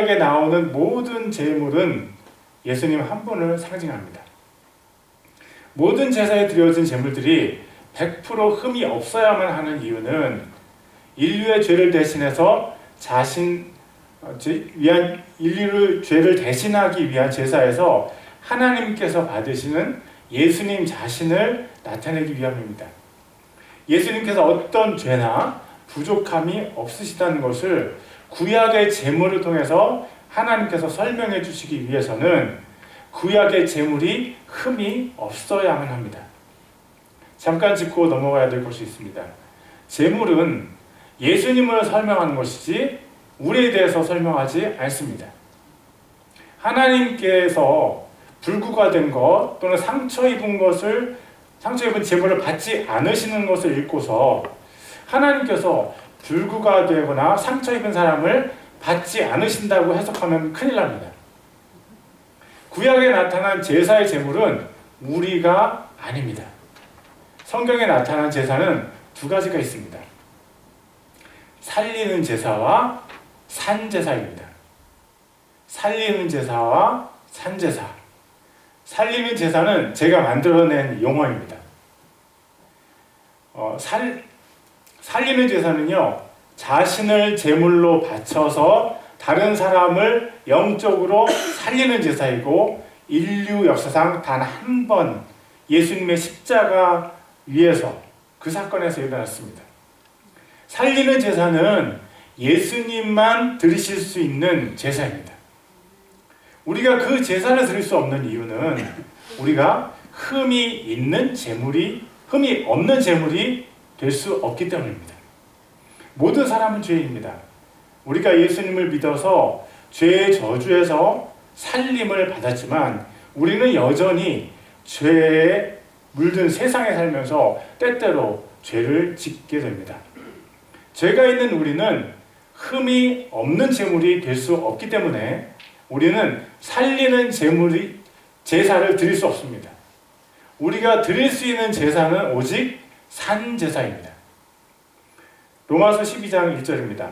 구약에 나오는 모든 제물은 예수님 한 분을 상징합니다. 모든 제사에 드려진 제물들이 100% 흠이 없어야만 하는 이유는 인류의 죄를 대신해서 인류의 죄를 대신하기 위한 제사에서 하나님께서 받으시는 예수님 자신을 나타내기 위함입니다. 예수님께서 어떤 죄나 부족함이 없으시다는 것을 구약의 제물을 통해서 하나님께서 설명해 주시기 위해서는 구약의 제물이 흠이 없어야만 합니다. 잠깐 짚고 넘어가야 될 것이 있습니다. 제물은 예수님을 설명하는 것이지 우리에 대해서 설명하지 않습니다. 하나님께서 불구가 된 것 또는 상처 입은 제물을 받지 않으시는 것을 읽고서 하나님께서 불구가 되거나 상처 입은 사람을 받지 않으신다고 해석하면 큰일 납니다. 구약에 나타난 제사의 제물은 우리가 아닙니다. 성경에 나타난 제사는 두 가지가 있습니다. 살리는 제사와 산제사입니다. 살리는 제사와 산제사. 살리는 제사는 제가 만들어낸 용어입니다. 살리는 제사는요, 자신을 제물로 바쳐서 다른 사람을 영적으로 살리는 제사이고, 인류 역사상 단 한 번 예수님의 십자가 위에서 그 사건에서 일어났습니다. 살리는 제사는 예수님만 드리실 수 있는 제사입니다. 우리가 그 제사를 드릴 수 없는 이유는 우리가 흠이 없는 제물이 될 수 없기 때문입니다. 모든 사람은 죄인입니다. 우리가 예수님을 믿어서 죄의 저주에서 살림을 받았지만 우리는 여전히 죄에 물든 세상에 살면서 때때로 죄를 짓게 됩니다. 죄가 있는 우리는 흠이 없는 제물이 될 수 없기 때문에 우리는 살리는 제사를 드릴 수 없습니다. 우리가 드릴 수 있는 제사는 오직 산제사입니다. 로마서 12장 1절입니다.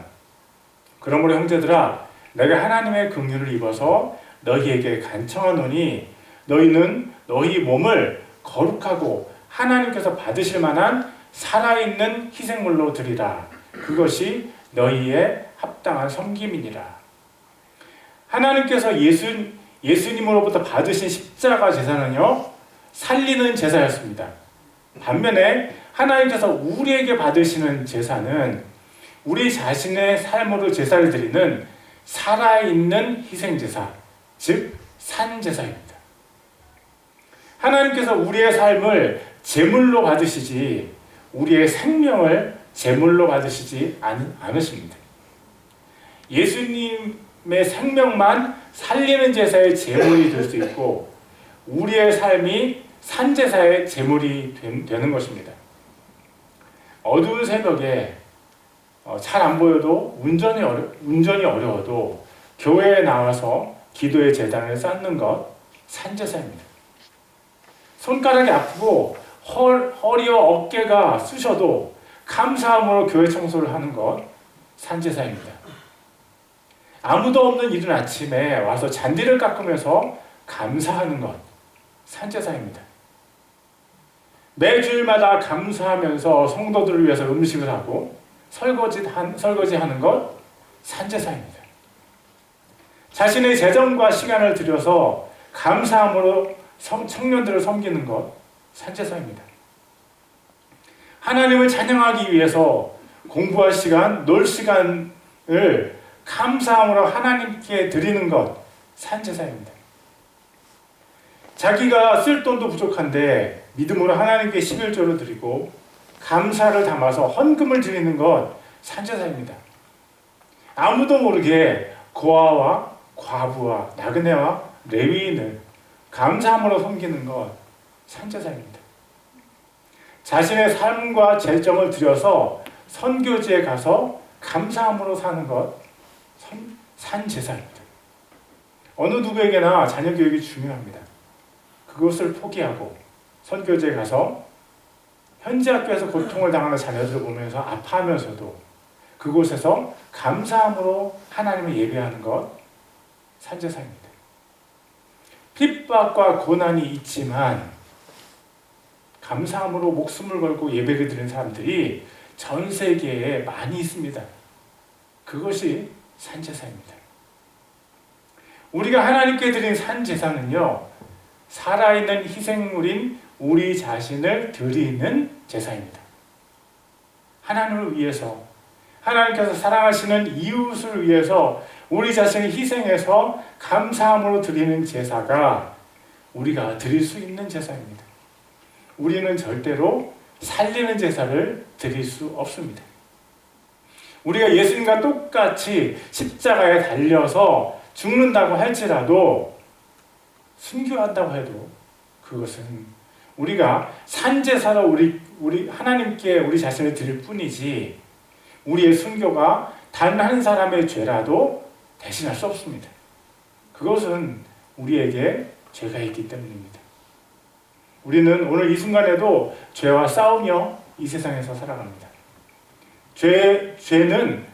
그러므로 형제들아, 내가 하나님의 긍휼을 입어서 너희에게 간청하노니 너희는 너희 몸을 거룩하고 하나님께서 받으실 만한 살아있는 희생물로 드리라. 그것이 너희의 합당한 섬김이니라. 하나님께서 예수님으로부터 받으신 십자가 제사는요, 살리는 제사였습니다. 반면에 하나님께서 우리에게 받으시는 제사는 우리 자신의 삶으로 제사를 드리는 살아있는 희생제사, 즉 산제사입니다. 하나님께서 우리의 삶을 제물로 받으시지 우리의 생명을 제물로 받으시지 않으십니다. 예수님의 생명만 살리는 제사의 제물이 될 수 있고 우리의 삶이 산제사의 제물이 되는 것입니다. 어두운 새벽에 잘 안 보여도 운전이 어려워도 교회에 나와서 기도의 제단을 쌓는 것 산제사입니다. 손가락이 아프고 허리와 어깨가 쑤셔도 감사함으로 교회 청소를 하는 것 산제사입니다. 아무도 없는 이른 아침에 와서 잔디를 깎으면서 감사하는 것 산제사입니다. 매주일마다 감사하면서 성도들을 위해서 음식을 하고 설거지하는 것 산제사입니다. 자신의 재정과 시간을 들여서 감사함으로 청년들을 섬기는 것 산제사입니다. 하나님을 찬양하기 위해서 공부할 시간, 놀 시간을 감사함으로 하나님께 드리는 것 산제사입니다. 자기가 쓸 돈도 부족한데 믿음으로 하나님께 11조를 드리고 감사를 담아서 헌금을 드리는 것 산제사입니다. 아무도 모르게 고아와 과부와 나그네와 레위인을 감사함으로 섬기는 것 산제사입니다. 자신의 삶과 재정을 들여서 선교지에 가서 감사함으로 사는 것 산제사입니다. 어느 누구에게나 자녀 교육이 중요합니다. 그것을 포기하고 선교지에 가서 현지 학교에서 고통을 당하는 자녀들을 보면서 아파하면서도 그곳에서 감사함으로 하나님을 예배하는 것 산제사입니다. 핍박과 고난이 있지만 감사함으로 목숨을 걸고 예배를 드리는 사람들이 전 세계에 많이 있습니다. 그것이 산제사입니다. 우리가 하나님께 드린 산제사는요, 살아있는 희생물인 우리 자신을 드리는 제사입니다. 하나님을 위해서, 하나님께서 사랑하시는 이웃을 위해서 우리 자신을 희생해서 감사함으로 드리는 제사가 우리가 드릴 수 있는 제사입니다. 우리는 절대로 살리는 제사를 드릴 수 없습니다. 우리가 예수님과 똑같이 십자가에 달려서 죽는다고 할지라도, 순교한다고 해도 그것은 우리가 산제사로 우리 하나님께 우리 자신을 드릴 뿐이지, 우리의 순교가 단 한 사람의 죄라도 대신할 수 없습니다. 그것은 우리에게 죄가 있기 때문입니다. 우리는 오늘 이 순간에도 죄와 싸우며 이 세상에서 살아갑니다. 죄는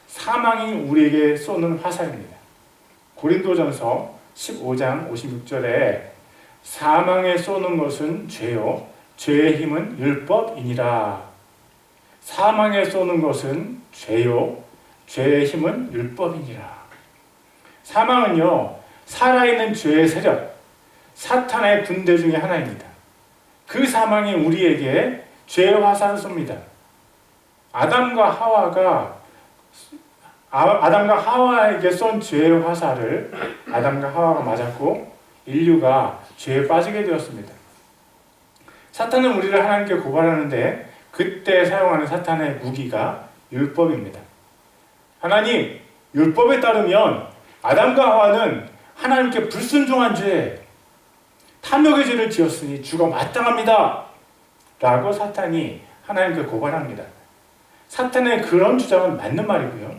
사망이 우리에게 쏘는 화살입니다. 고린도전서 15장 56절에 사망에 쏘는 것은 죄요, 죄의 힘은 율법이니라. 사망에 쏘는 것은 죄요, 죄의 힘은 율법이니라. 사망은요, 살아있는 죄의 세력, 사탄의 군대 중에 하나입니다. 그 사망이 우리에게 죄의 화살을 쏩니다. 아담과 하와에게 쏜 죄의 화살을 아담과 하와가 맞았고 인류가 죄에 빠지게 되었습니다. 사탄은 우리를 하나님께 고발하는데 그때 사용하는 사탄의 무기가 율법입니다. 하나님, 율법에 따르면 아담과 하와는 하나님께 불순종한 죄, 탐욕의 죄를 지었으니 죽어 마땅합니다 라고 사탄이 하나님께 고발합니다. 사탄의 그런 주장은 맞는 말이고요,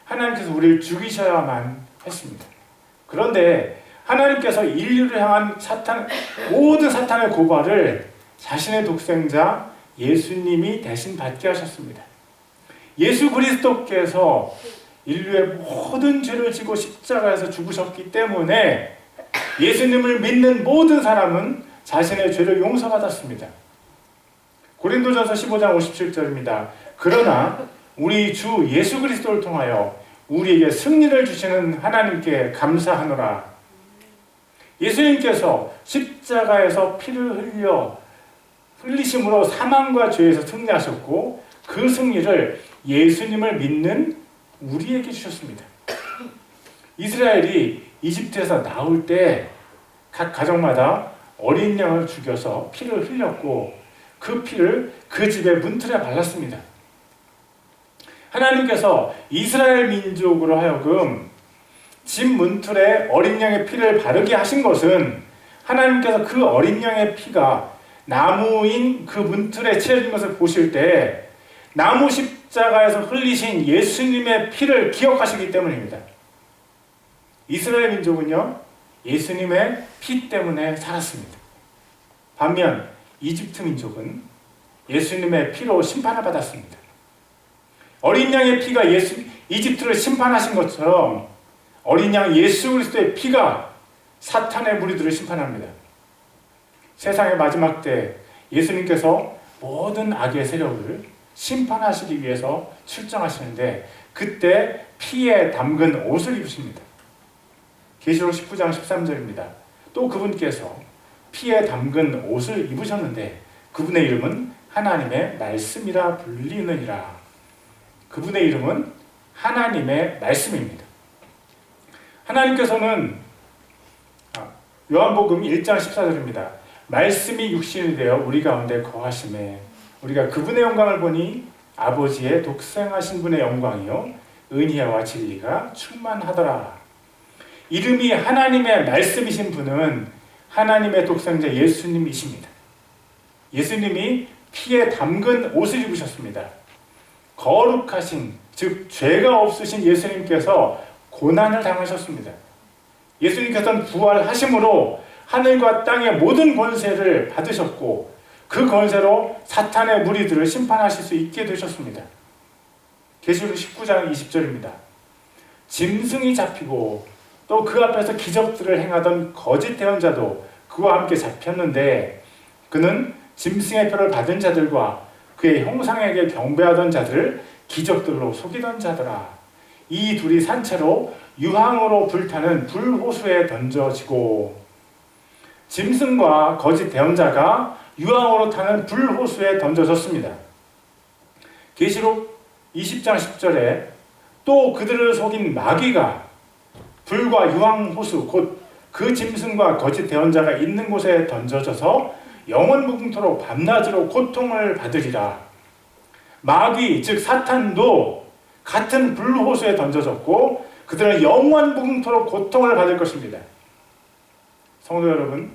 하나님께서 우리를 죽이셔야만 했습니다. 그런데 하나님께서 인류를 향한 모든 사탄의 고발을 자신의 독생자 예수님이 대신 받게 하셨습니다. 예수 그리스도께서 인류의 모든 죄를 지고 십자가에서 죽으셨기 때문에 예수님을 믿는 모든 사람은 자신의 죄를 용서받았습니다. 고린도전서 15장 57절입니다. 그러나 우리 주 예수 그리스도를 통하여 우리에게 승리를 주시는 하나님께 감사하노라. 예수님께서 십자가에서 피를 흘리심으로 사망과 죄에서 승리하셨고 그 승리를 예수님을 믿는 우리에게 주셨습니다. 이스라엘이 이집트에서 나올 때 각 가정마다 어린 양을 죽여서 피를 흘렸고 그 피를 그 집의 문틀에 발랐습니다. 하나님께서 이스라엘 민족으로 하여금 집 문틀에 어린 양의 피를 바르게 하신 것은 하나님께서 그 어린 양의 피가 나무인 그 문틀에 칠해진 것을 보실 때 나무 십자가에서 흘리신 예수님의 피를 기억하시기 때문입니다. 이스라엘 민족은요, 예수님의 피 때문에 살았습니다. 반면 이집트 민족은 예수님의 피로 심판을 받았습니다. 어린 양의 피가 이집트를 심판하신 것처럼 어린 양 예수 그리스도의 피가 사탄의 무리들을 심판합니다. 세상의 마지막 때 예수님께서 모든 악의 세력을 심판하시기 위해서 출정하시는데 그때 피에 담근 옷을 입으십니다. 계시록 19장 13절입니다. 또 그분께서 피에 담근 옷을 입으셨는데 그분의 이름은 하나님의 말씀이라 불리느니라. 그분의 이름은 하나님의 말씀입니다. 하나님께서는 요한복음 1장 14절입니다. 말씀이 육신이 되어 우리 가운데 거하심에 우리가 그분의 영광을 보니 아버지의 독생하신 분의 영광이요 은혜와 진리가 충만하더라. 이름이 하나님의 말씀이신 분은 하나님의 독생자 예수님이십니다. 예수님이 피에 담근 옷을 입으셨습니다. 거룩하신, 즉 죄가 없으신 예수님께서 고난을 당하셨습니다. 예수님께서는 부활하심으로 하늘과 땅의 모든 권세를 받으셨고 그 권세로 사탄의 무리들을 심판하실 수 있게 되셨습니다. 계시록 19장 20절입니다. 짐승이 잡히고 또 그 앞에서 기적들을 행하던 거짓 대언자도 그와 함께 잡혔는데 그는 짐승의 표를 받은 자들과 그의 형상에게 경배하던 자들을 기적들로 속이던 자더라. 이 둘이 산채로 유황으로 불타는 불호수에 던져지고, 짐승과 거짓 대언자가 유황으로 타는 불호수에 던져졌습니다. 계시록 20장 10절에 또 그들을 속인 마귀가 불과 유황호수 곧 그 짐승과 거짓 대언자가 있는 곳에 던져져서 영원무궁토록 밤낮으로 고통을 받으리라. 마귀 즉 사탄도 같은 불호수에 던져졌고 그들은 영원무궁토록 고통을 받을 것입니다. 성도 여러분,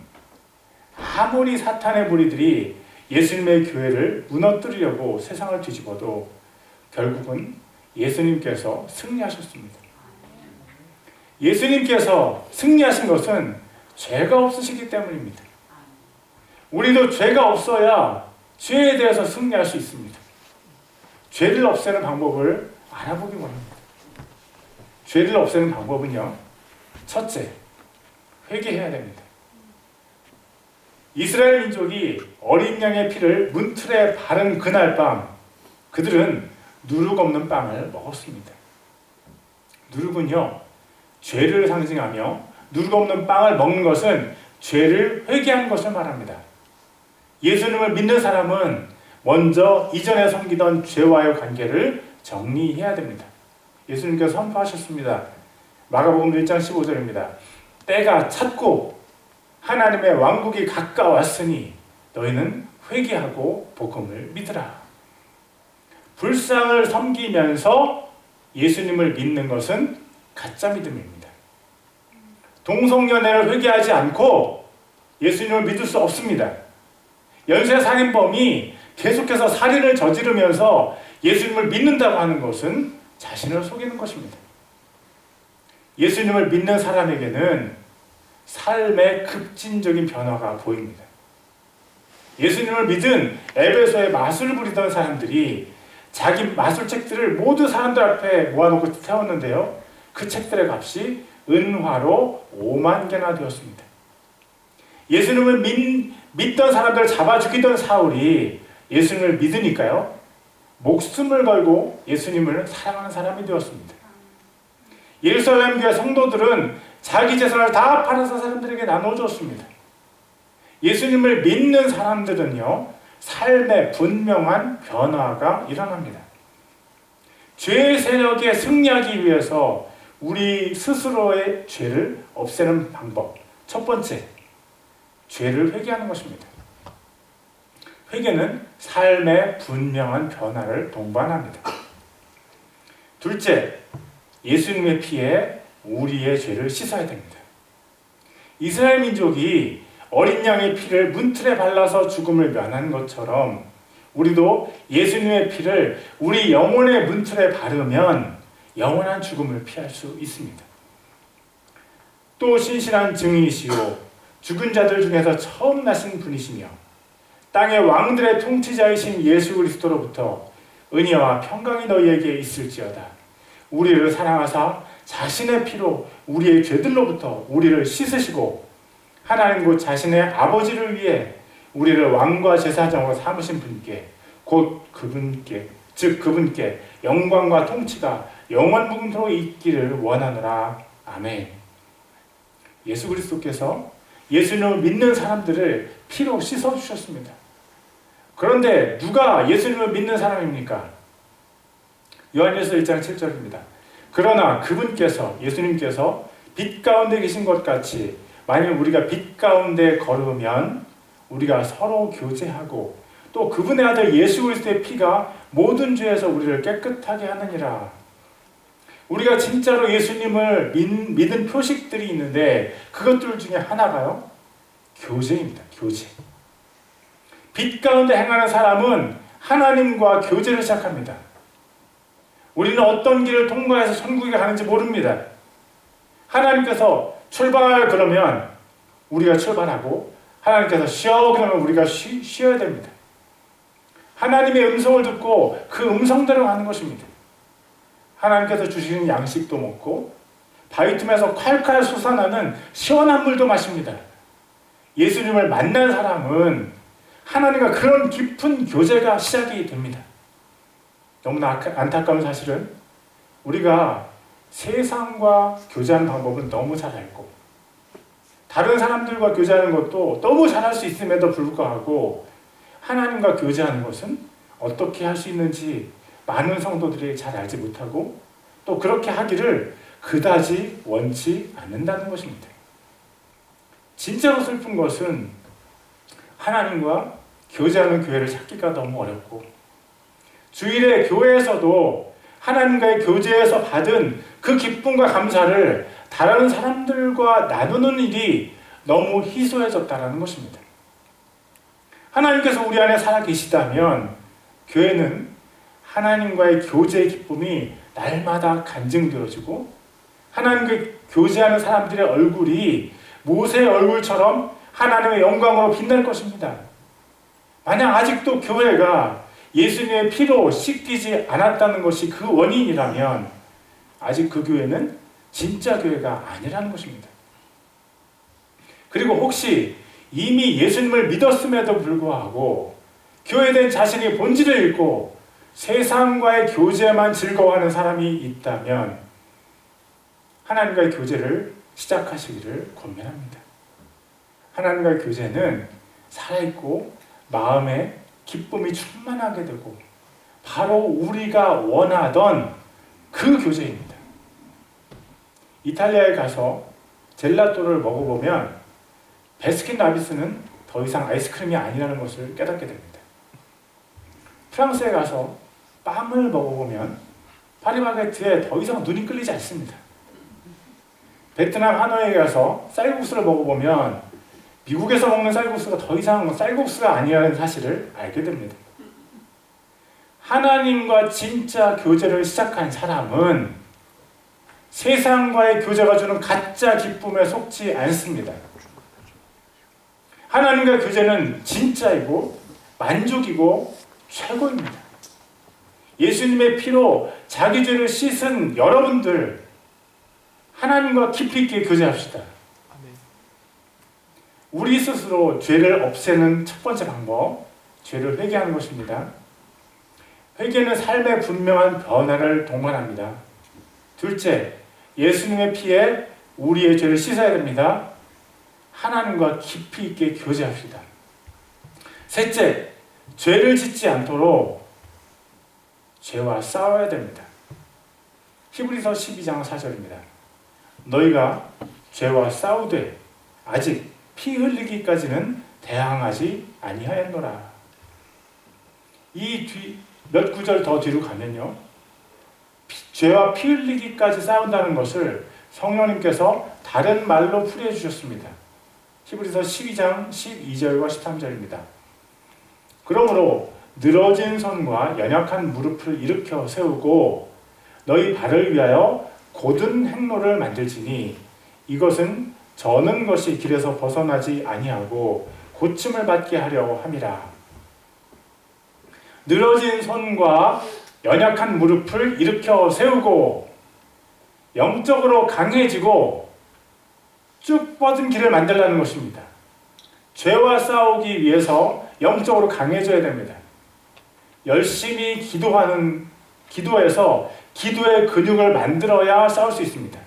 아무리 사탄의 무리들이 예수님의 교회를 무너뜨리려고 세상을 뒤집어도 결국은 예수님께서 승리하셨습니다. 예수님께서 승리하신 것은 죄가 없으시기 때문입니다. 우리도 죄가 없어야 죄에 대해서 승리할 수 있습니다. 죄를 없애는 방법을 알아보기 원합니다. 죄를 없애는 방법은요, 첫째, 회개해야 됩니다. 이스라엘 민족이 어린 양의 피를 문틀에 바른 그날 밤 그들은 누룩 없는 빵을 먹었습니다. 누룩은요, 죄를 상징하며 누룩 없는 빵을 먹는 것은 죄를 회개한 것을 말합니다. 예수님을 믿는 사람은 먼저 이전에 섬기던 죄와의 관계를 정리해야 됩니다. 예수님께서 선포하셨습니다. 마가복음 1장 15절입니다. 때가 찼고 하나님의 왕국이 가까웠으니 너희는 회개하고 복음을 믿으라. 불상을 섬기면서 예수님을 믿는 것은 가짜 믿음입니다. 동성연애를 회개하지 않고 예수님을 믿을 수 없습니다. 연쇄살인범이 계속해서 살인을 저지르면서 예수님을 믿는다고 하는 것은 자신을 속이는 것입니다. 예수님을 믿는 사람에게는 삶의 급진적인 변화가 보입니다. 예수님을 믿은 에베소에 마술을 부리던 사람들이 자기 마술책들을 모두 사람들 앞에 모아놓고 세웠는데요, 그 책들의 값이 은화로 5만 개나 되었습니다. 예수님을 믿던 사람들을 잡아 죽이던 사울이 예수님을 믿으니까요, 목숨을 걸고 예수님을 사랑하는 사람이 되었습니다. 예루살렘 교회 성도들은 자기 재산을 다 팔아서 사람들에게 나눠줬습니다. 예수님을 믿는 사람들은요, 삶의 분명한 변화가 일어납니다. 죄의 세력에 승리하기 위해서 우리 스스로의 죄를 없애는 방법, 첫 번째, 죄를 회개하는 것입니다. 회개는 삶의 분명한 변화를 동반합니다. 둘째, 예수님의 피에 우리의 죄를 씻어야 됩니다. 이스라엘 민족이 어린 양의 피를 문틀에 발라서 죽음을 면한 것처럼 우리도 예수님의 피를 우리 영혼의 문틀에 바르면 영원한 죽음을 피할 수 있습니다. 또 신실한 증인이시오 죽은 자들 중에서 처음 나신 분이시며 땅의 왕들의 통치자이신 예수 그리스도로부터 은혜와 평강이 너희에게 있을지어다. 우리를 사랑하사 자신의 피로 우리의 죄들로부터 우리를 씻으시고 하나님 곧 자신의 아버지를 위해 우리를 왕과 제사장으로 삼으신 분께 곧 그분께 즉 그분께 영광과 통치가 영원무궁토록 있기를 원하노라. 아멘. 예수 그리스도께서 예수님을 믿는 사람들을 피로 씻어주셨습니다. 그런데 누가 예수님을 믿는 사람입니까? 요한일서 1장 7절입니다. 그러나 그분께서 예수님께서 빛 가운데 계신 것 같이 만일 우리가 빛 가운데 걸으면 우리가 서로 교제하고 또 그분의 아들 예수 그리스도의 피가 모든 죄에서 우리를 깨끗하게 하느니라. 우리가 진짜로 예수님을 믿은 표식들이 있는데 그것들 중에 하나가요, 교제입니다. 교제. 빛 가운데 행하는 사람은 하나님과 교제를 시작합니다. 우리는 어떤 길을 통과해서 천국에 가는지 모릅니다. 하나님께서 출발 그러면 우리가 출발하고 하나님께서 쉬어 그러면 우리가 쉬어야 됩니다. 하나님의 음성을 듣고 그 음성대로 가는 것입니다. 하나님께서 주시는 양식도 먹고 바위 틈에서 콸콸 솟아나는 시원한 물도 마십니다. 예수님을 만난 사람은 하나님과 그런 깊은 교제가 시작이 됩니다. 너무나 안타까운 사실은 우리가 세상과 교제하는 방법은 너무 잘 알고 다른 사람들과 교제하는 것도 너무 잘할 수 있음에도 불구하고 하나님과 교제하는 것은 어떻게 할 수 있는지 많은 성도들이 잘 알지 못하고 또 그렇게 하기를 그다지 원치 않는다는 것입니다. 진짜로 슬픈 것은 하나님과 교제하는 교회를 찾기가 너무 어렵고 주일에 교회에서도 하나님과의 교제에서 받은 그 기쁨과 감사를 다른 사람들과 나누는 일이 너무 희소해졌다는 것입니다. 하나님께서 우리 안에 살아 계시다면 교회는 하나님과의 교제의 기쁨이 날마다 간증되어지고 하나님과 교제하는 사람들의 얼굴이 모세의 얼굴처럼 하나님의 영광으로 빛날 것입니다. 만약 아직도 교회가 예수님의 피로 씻기지 않았다는 것이 그 원인이라면 아직 그 교회는 진짜 교회가 아니라는 것입니다. 그리고 혹시 이미 예수님을 믿었음에도 불구하고 교회된 자신이 본질을 잃고 세상과의 교제만 즐거워하는 사람이 있다면 하나님과의 교제를 시작하시기를 권면합니다. 하나님과의 교제는 살아있고 마음에 기쁨이 충만하게 되고 바로 우리가 원하던 그 교제입니다. 이탈리아에 가서 젤라또를 먹어보면 바스킨라빈스는 더 이상 아이스크림이 아니라는 것을 깨닫게 됩니다. 프랑스에 가서 빵을 먹어보면 파리바게트에 더 이상 눈이 끌리지 않습니다. 베트남 하노이에 가서 쌀국수를 먹어보면 미국에서 먹는 쌀국수가 더 이상 쌀국수가 아니라는 사실을 알게 됩니다. 하나님과 진짜 교제를 시작한 사람은 세상과의 교제가 주는 가짜 기쁨에 속지 않습니다. 하나님과 교제는 진짜이고 만족이고 최고입니다. 예수님의 피로 자기 죄를 씻은 여러분들 하나님과 깊이 있게 교제합시다. 우리 스스로 죄를 없애는 첫 번째 방법, 죄를 회개하는 것입니다. 회개는 삶의 분명한 변화를 동반합니다. 둘째, 예수님의 피에 우리의 죄를 씻어야 됩니다. 하나님과 깊이 있게 교제합시다. 셋째, 죄를 짓지 않도록 죄와 싸워야 됩니다. 히브리서 12장 4절입니다. 너희가 죄와 싸우되 아직 피 흘리기까지는 대항하지 아니하였노라. 이 몇 구절 더 뒤로 가면요, 죄와 피 흘리기까지 싸운다는 것을 성령님께서 다른 말로 풀이해 주셨습니다. 히브리서 12장 12절과 13절입니다. 그러므로 늘어진 손과 연약한 무릎을 일으켜 세우고 너희 발을 위하여 곧은 행로를 만들지니 이것은 저는 것이 길에서 벗어나지 아니하고 고침을 받게 하려 함이라. 늘어진 손과 연약한 무릎을 일으켜 세우고 영적으로 강해지고 쭉 뻗은 길을 만들라는 것입니다. 죄와 싸우기 위해서 영적으로 강해져야 됩니다. 열심히 기도해서 기도의 근육을 만들어야 싸울 수 있습니다.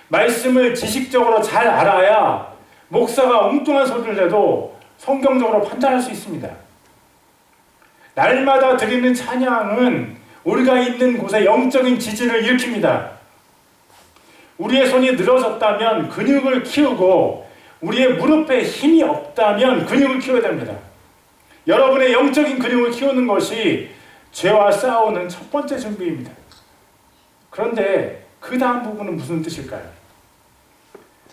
말씀을 지식적으로 잘 알아야 목사가 엉뚱한 소리를 해도 성경적으로 판단할 수 있습니다. 날마다 드리는 찬양은 우리가 있는 곳에 영적인 지진을 일으킵니다. 우리의 손이 늘어졌다면 근육을 키우고 우리의 무릎에 힘이 없다면 근육을 키워야 됩니다. 여러분의 영적인 근육을 키우는 것이 죄와 싸우는 첫 번째 준비입니다. 그런데 그 다음 부분은 무슨 뜻일까요?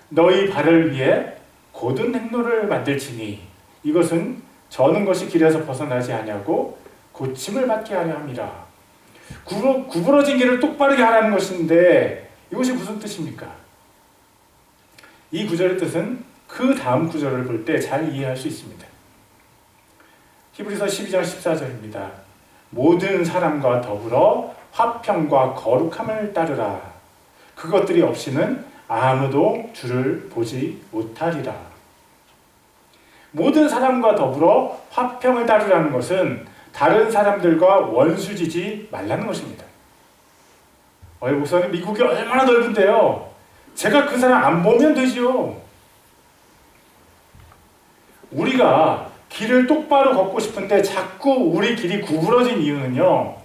너희 발을 위해 곧은 행로를 만들지니 이것은 저는 것이 길에서 벗어나지 아니하고 고침을 받게 하려 함이라. 구부러진 길을 똑바르게 하라는 것인데 이것이 무슨 뜻입니까? 이 구절의 뜻은 그 다음 구절을 볼 때 잘 이해할 수 있습니다. 히브리서 12장 14절입니다. 모든 사람과 더불어 화평과 거룩함을 따르라. 그것들이 없이는 아무도 주를 보지 못하리라. 모든 사람과 더불어 화평을 따르라는 것은 다른 사람들과 원수지지 말라는 것입니다. 목사님, 미국이 얼마나 넓은데요. 제가 그 사람 안 보면 되지요. 우리가 길을 똑바로 걷고 싶은데 자꾸 우리 길이 구부러진 이유는요,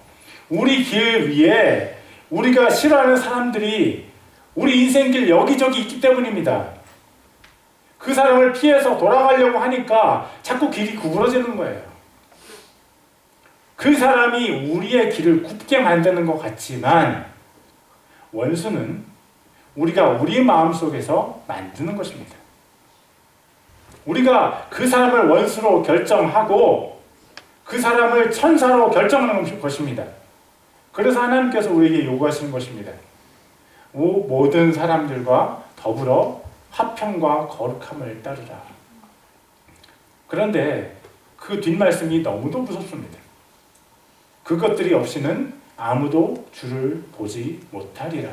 우리 길 위에 우리가 싫어하는 사람들이 우리 인생길 여기저기 있기 때문입니다. 그 사람을 피해서 돌아가려고 하니까 자꾸 길이 구부러지는 거예요. 그 사람이 우리의 길을 굽게 만드는 것 같지만 원수는 우리가 우리 마음속에서 만드는 것입니다. 우리가 그 사람을 원수로 결정하고 그 사람을 천사로 결정하는 것입니다. 그래서 하나님께서 우리에게 요구하시는 것입니다. 모든 사람들과 더불어 화평과 거룩함을 따르라. 그런데 그 뒷말씀이 너무도 무섭습니다. 그것들이 없이는 아무도 주를 보지 못하리라.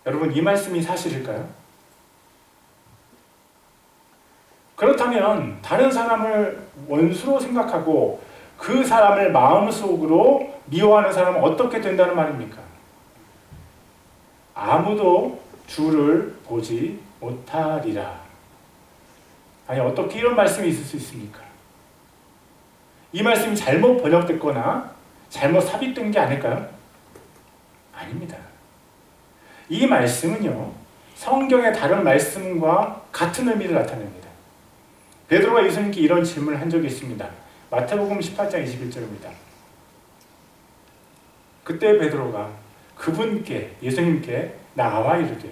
여러분, 이 말씀이 사실일까요? 그렇다면 다른 사람을 원수로 생각하고 그 사람을 마음속으로 미워하는 사람은 어떻게 된다는 말입니까? 아무도 주를 보지 못하리라. 아니, 어떻게 이런 말씀이 있을 수 있습니까? 이 말씀이 잘못 번역됐거나 잘못 삽입된 게 아닐까요? 아닙니다. 이 말씀은요, 성경의 다른 말씀과 같은 의미를 나타냅니다. 베드로가 예수님께 이런 질문을 한 적이 있습니다. 마태복음 18장 21절입니다. 그때 베드로가 그분께, 예수님께 나와 이르되,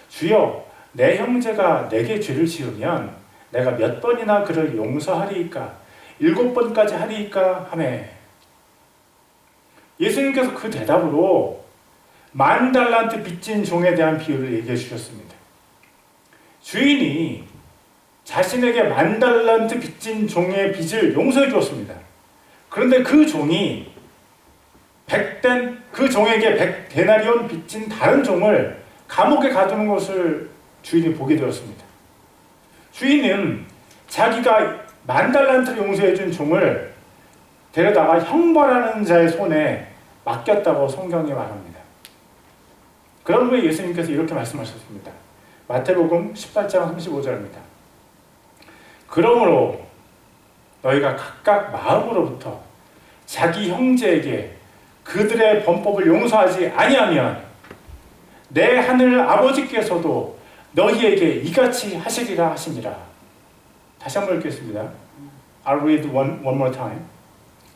주여, 내 형제가 내게 죄를 지으면 내가 몇 번이나 그를 용서하리이까? 7번까지 하리이까? 하매, 예수님께서 그 대답으로 10,000달란트 빚진 종에 대한 비유를 얘기해 주셨습니다. 주인이 자신에게 10,000달란트 빚진 종의 빚을 용서해 주었습니다. 그런데 그 종이 그 종에게 100데나리온 빚진 다른 종을 감옥에 가두는 것을 주인이 보게 되었습니다. 주인은 자기가 10,000달란트를 용서해 준 종을 데려다가 형벌하는 자의 손에 맡겼다고 성경이 말합니다. 그런 후에 예수님께서 이렇게 말씀하셨습니다. 마태복음 18장 35절입니다. 그러므로 너희가 각각 마음으로부터 자기 형제에게 그들의 범법을 용서하지 아니하면 내 하늘 아버지께서도 너희에게 이같이 하시리라 하시니라. 다시 한번 읽겠습니다. I'll read one more time.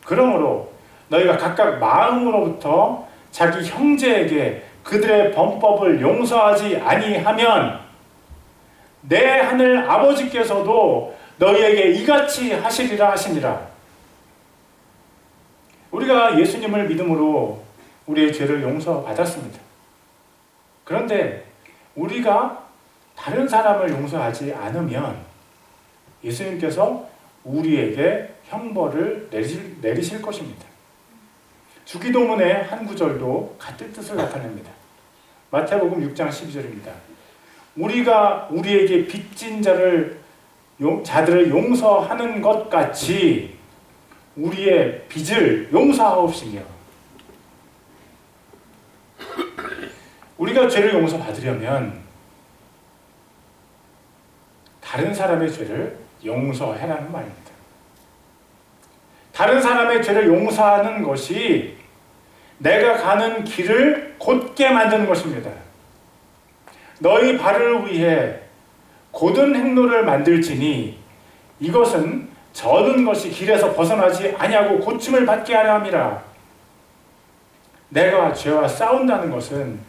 그러므로 너희가 각각 마음으로부터 자기 형제에게 그들의 범법을 용서하지 아니하면 내 하늘 아버지께서도 너희에게 이같이 하시리라 하시니라. 우리가 예수님을 믿음으로 우리의 죄를 용서받았습니다. 그런데 우리가 다른 사람을 용서하지 않으면 예수님께서 우리에게 형벌을 내리실 것입니다. 주기도문의 한 구절도 같은 뜻을 나타냅니다. 마태복음 6장 12절입니다. 우리가 우리에게 빚진 자들을 용서하는 것 같이 우리의 빚을 용서하옵시며. 우리가 죄를 용서받으려면 다른 사람의 죄를 용서해라는 말입니다. 다른 사람의 죄를 용서하는 것이 내가 가는 길을 곧게 만드는 것입니다. 너희 발을 위해 곧은 행로를 만들지니 이것은 저는 것이 길에서 벗어나지 아니하고 고침을 받게 하려 함이라. 내가 죄와 싸운다는 것은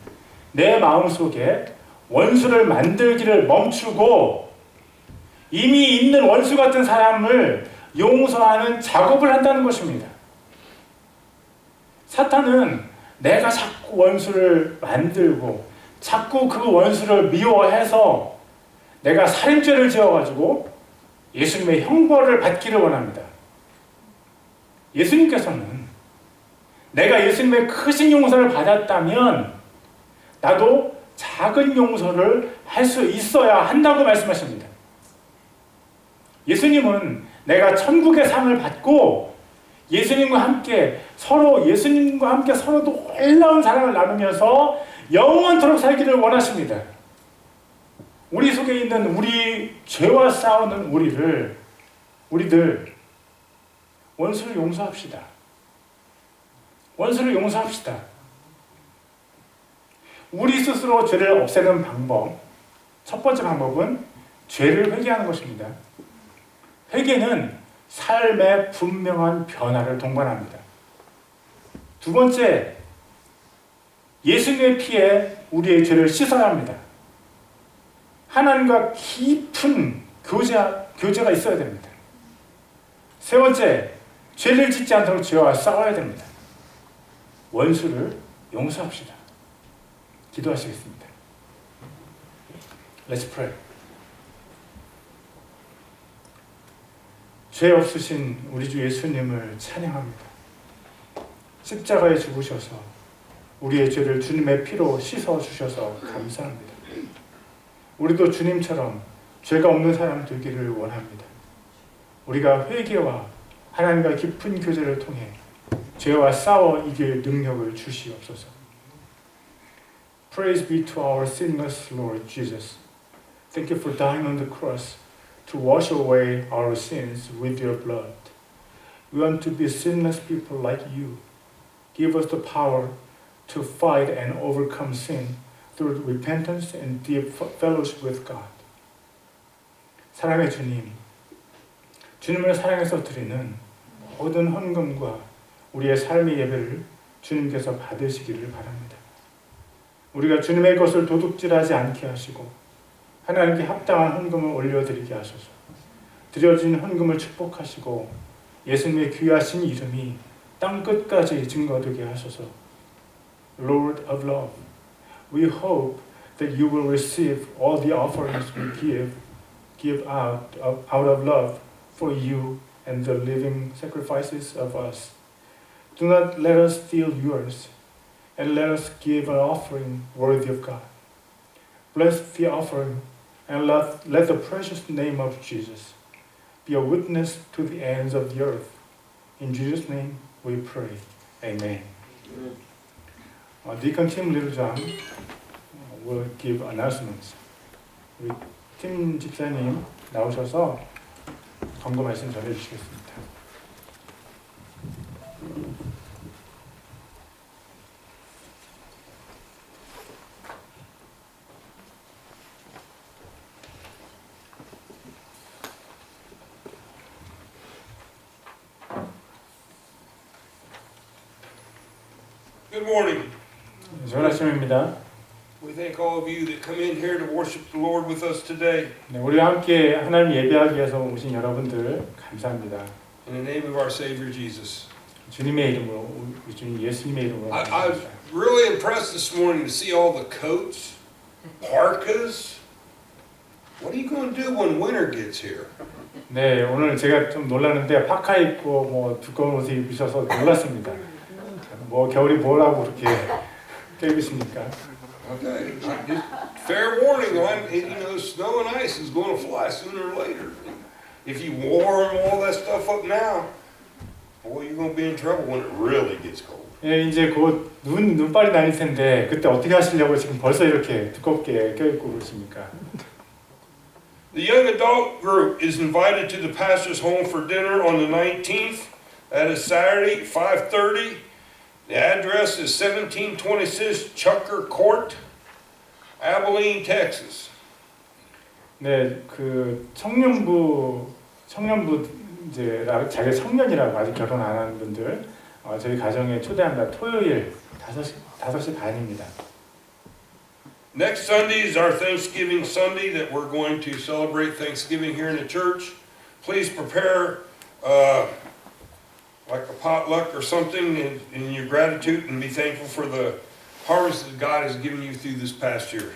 내 마음속에 원수를 만들기를 멈추고 이미 있는 원수 같은 사람을 용서하는 작업을 한다는 것입니다. 사탄은 내가 자꾸 원수를 만들고 자꾸 그 원수를 미워해서 내가 살인죄를 지어가지고 예수님의 형벌을 받기를 원합니다. 예수님께서는 내가 예수님의 크신 용서를 받았다면 나도 작은 용서를 할 수 있어야 한다고 말씀하십니다. 예수님은 내가 천국의 상을 받고 예수님과 함께 서로 놀라운 사랑을 나누면서 영원토록 살기를 원하십니다. 우리 속에 있는 우리 죄와 싸우는 우리들 원수를 용서합시다. 원수를 용서합시다. 우리 스스로 죄를 없애는 방법, 첫 번째 방법은 죄를 회개하는 것입니다. 회개는 삶의 분명한 변화를 동반합니다. 두 번째, 예수님의 피에 우리의 죄를 씻어야 합니다. 하나님과 깊은 교제가 있어야 됩니다. 세 번째, 죄를 짓지 않도록 죄와 싸워야 됩니다. 원수를 용서합시다. 기도하시겠습니다. Let's pray. 죄 없으신 우리 주 예수님을 찬양합니다. 십자가에 죽으셔서 우리의 죄를 주님의 피로 씻어주셔서 감사합니다. 우리도 주님처럼 죄가 없는 사람 되기를 원합니다. 우리가 회개와 하나님과 깊은 교제를 통해 죄와 싸워 이길 능력을 주시옵소서. Praise be to our sinless Lord Jesus. Thank you for dying on the cross to wash away our sins with your blood. We want to be sinless people like you. Give us the power to fight and overcome sin through repentance and deep fellowship with God. 사랑의 주님, 주님을 사랑해서 드리는 모든 헌금과 우리의 삶의 예배를 주님께서 받으시기를 바랍니다. 우리가 주님의 것을 도둑질하지 않게 하시고 하나님께 합당한 헌금을 올려드리게 하소서. 드려진 헌금을 축복하시고 예수님의 귀하신 이름이 땅끝까지 증거되게 하소서. Lord of love, we hope that you will receive all the offerings we give out of love for you and the living sacrifices of us. Do not let us steal yours, and let us give an offering worthy of God. Bless the offering, and let the precious name of Jesus be a witness to the ends of the earth. In Jesus' name we pray. Amen. Deacon Tim Littlejohn will give announcements. 우리 팀 집사님 나오셔서 권고 말씀 전해주시겠습니다. Good morning. 좋은 아침입니다. We thank all of you that come in here to worship the Lord with us today. 네, 우리와 함께 하나님 예배하기 위해서 오신 여러분들 감사합니다. In the name of our Savior Jesus. 주님의 이름으로, 주님 예수님의 이름으로. I was really impressed this morning to see all the coats, parkas. What are you going to do when winter gets here? 네, 오늘 제가 좀 놀랐는데 파카 입고 뭐 두꺼운 옷을 입으셔서 놀랐습니다. 뭐 겨울이 뭐라고 그렇게 껴입으십니까? Okay. Just fair warning, snow and ice is going to fly sooner or later. If you warm all that stuff up now, boy, you're going to be in trouble when it really gets cold. 예, 이제 곧 눈발이 나릴 텐데 그때 어떻게 하시려고 지금 벌써 이렇게 두껍게 껴입고 그러십니까? The young adult group is invited to the pastor's home for dinner on the 19th. That is Saturday, 5:30. The address is 1726 Chucker Court, Abilene, Texas. 네, 그 청년부 이제 자기 청년이라고 아직 결혼 안 하는 분들 저희 가정에 초대합니다. 토요일 5시 반입니다. Next Sunday is our Thanksgiving Sunday that we're going to celebrate Thanksgiving here in the church. Please prepare like a potluck or something in your gratitude and be thankful for the harvest that God has given you through this past year.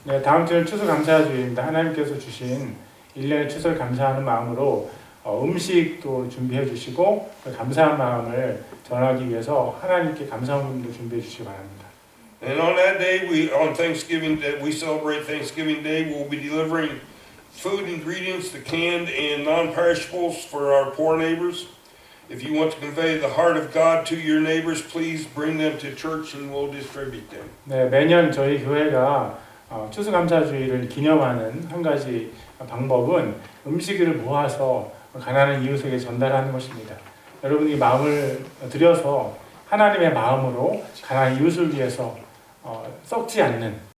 네, 다음 주는 추수감사주일입니다. 하나님께서 주신 1년의 추수를 감사하는 마음으로 음식도 준비해 주시고 감사한 마음을 전하기 위해서 하나님께 감사함도 준비해 주시기 바랍니다. And on that day, on Thanksgiving, that we celebrate Thanksgiving Day, we'll be delivering food ingredients, the canned and non-perishables for our poor neighbors. If you want to convey the heart of God to your neighbors, please bring them to church and we'll distribute them. 네, 매년 저희 교회가 추수감사주의를 기념하는 한 가지 방법은 음식을 모아서 가난한 이웃에게 전달하는 것입니다. 여러분이 마음을 들여서 하나님의 마음으로 가난한 이웃을 위해서 썩지 않는